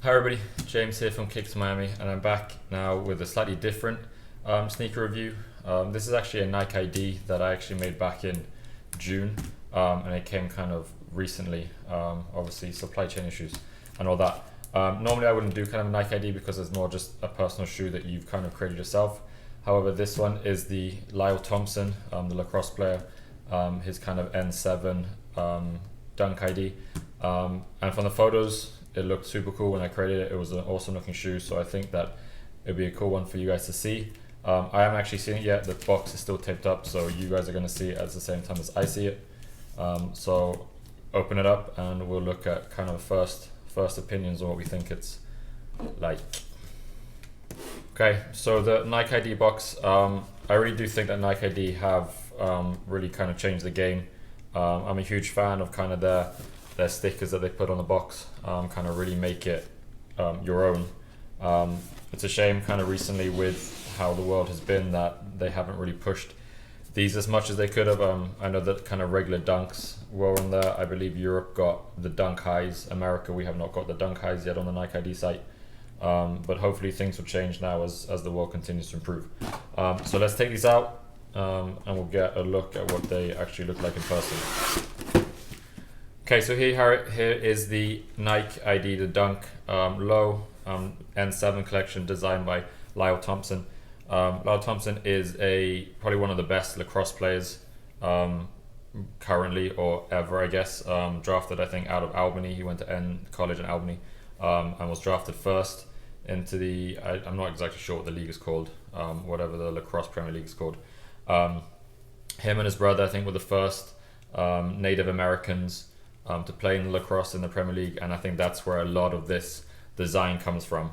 Hi everybody, James here from Kicks Miami, and I'm back now with a slightly different sneaker review. This is actually a Nike ID that I actually made back in June, and it came kind of recently, obviously supply chain issues and all that. Normally I wouldn't do kind of a Nike ID because it's more just a personal shoe that you've kind of created yourself. However, this one is the Lyle Thompson, the lacrosse player, his kind of N7 dunk ID. And from the photos, it looked super cool when I created it. It was an awesome looking shoe, so I think that it'd be a cool one for you guys to see. I haven't actually seen it yet. The box is still taped up, so you guys are going to see it at the same time as I see it. So open it up and we'll look at kind of first opinions on what we think it's like. Okay, so the Nike ID box, I really do think that Nike ID have really kind of changed the game. I'm a huge fan of kind of their stickers that they put on the box, kind of really make it your own. It's a shame kind of recently with how the world has been that they haven't really pushed these as much as they could have. I know that kind of regular dunks were on there. I believe Europe got the dunk highs. America, we have not got the dunk highs yet on the Nike ID site. But hopefully things will change now as the world continues to improve. So let's take these out and we'll get a look at what they actually look like in person. Okay, so here is the Nike ID, the Dunk Low N7 collection designed by Lyle Thompson. Lyle Thompson is probably one of the best lacrosse players currently or ever, I guess. Drafted, I think, out of Albany. He went to college in Albany and was drafted first into I'm not exactly sure what the league is called, whatever the lacrosse Premier League is called. Him and his brother, I think, were the first Native Americans to play in lacrosse in the Premier League, and I think that's where a lot of this design comes from.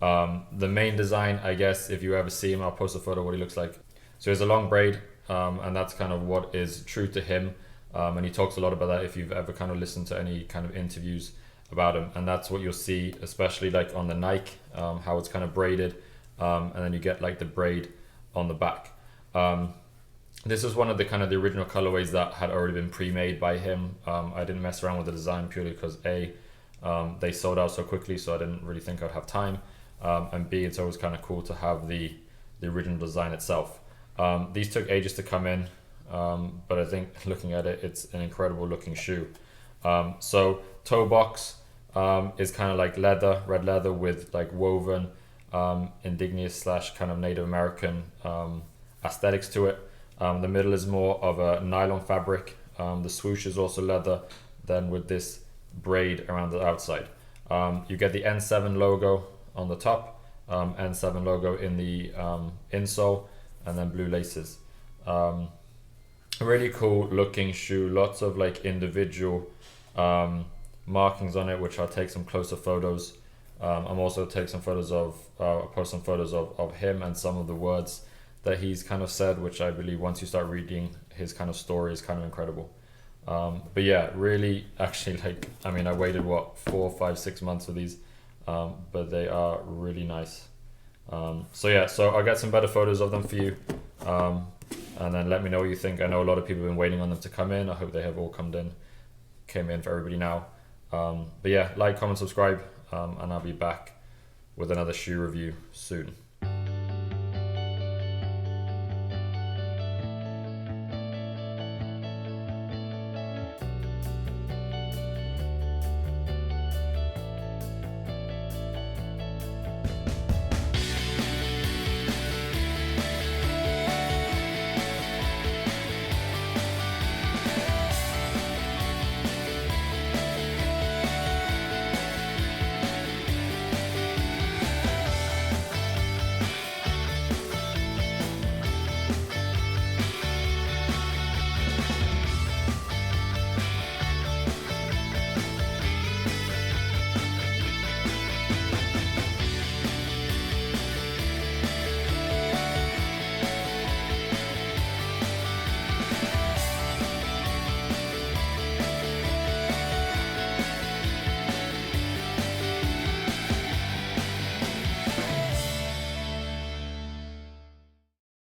The main design, I guess, if you ever see him, I'll post a photo of what he looks like. So he has a long braid, and that's kind of what is true to him, and he talks a lot about that if you've ever kind of listened to any kind of interviews about him, and that's what you'll see, especially like on the Nike, how it's kind of braided, and then you get like the braid on the back. This is one of the original colorways that had already been pre-made by him. I didn't mess around with the design purely because they sold out so quickly, so I didn't really think I'd have time. And B, it's always kind of cool to have the original design itself. These took ages to come in, but I think looking at it, it's an incredible looking shoe. So toe box is kind of like red leather with like woven indigenous / kind of Native American aesthetics to it. The middle is more of a nylon fabric. The swoosh is also leather, then with this braid around the outside. You get the N7 logo on the top, N7 logo in the insole, and then blue laces. Really cool looking shoe, lots of like individual markings on it, which I'll take some closer photos. I'm also take some photos post some photos of him and some of the words that he's kind of said, which I believe once you start reading his kind of story is kind of incredible. But yeah, really actually I waited 4, 5, 6 months for these, but they are really nice. So I'll get some better photos of them for you, and then let me know what you think. I know a lot of people have been waiting on them to come in. I hope they have all came in for everybody now. But yeah, like, comment, subscribe, and I'll be back with another shoe review soon.